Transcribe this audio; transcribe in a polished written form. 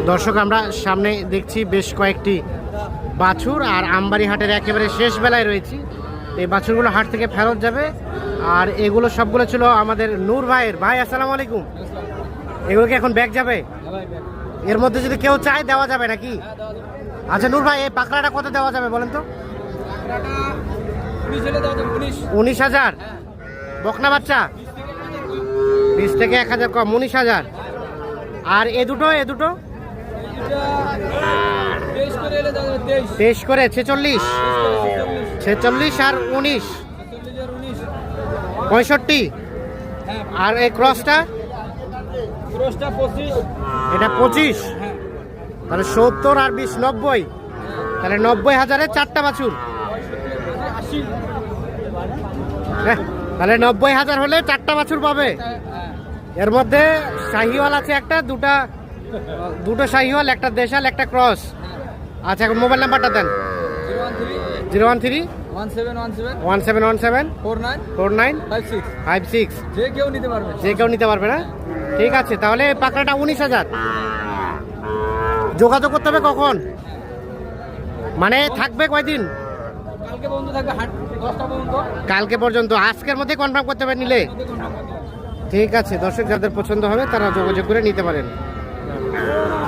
দর্শক আমরা সামনে দেখছি বেশ কয়েকটি বাছুর, আর আমবাড়ি হাটের একেবারে শেষ বেলায় রয়েছি। এই বাছুরগুলো হাট থেকে ফেরত যাবে, আর এগুলো সবগুলো ছিল আমাদের নূর ভাইয়ের। ভাই আসসালামু আলাইকুম। এগুলো কি এখন ব্যাগ যাবে? এর মধ্যে যদি কেউ চায় দেওয়া যাবে নাকি? আচ্ছা নূর ভাই, এই পাকড়াটা কত দেওয়া যাবে বলেন তো? 19,000। বকনা বাচ্চা 20 থেকে 1,000 কম, 19,000। আর এ দুটো 23 করে 46 আর 19 65। আর এই ক্রসটা এটা 25, তাহলে 70 আর 20 90, তাহলে 90,000-এ 4টা বাছুর। তাহলে 90,000 হলে 4টা বাছুর পাবে। এর মধ্যে শাহিওয়াল আছে একটা, দুটো শাহিওয়াল, একটা দেশাল, একটা ক্রস। আচ্ছা এখন মোবাইল নাম্বারটা দেন। 013-1717-4956। যে কেউ নিতে পারবে না? ঠিক আছে, তাহলে পাকড়াটা 19,000। যোগাযোগ করতে হবে কখন? মানে থাকবে কয়দিন? কালকে পর্যন্ত। আজকের মধ্যে কনফার্ম করতে হবে নিলে? ঠিক আছে, দর্শক যাদের পছন্দ হবে তারা যোগাযোগ করে নিতে পারেন।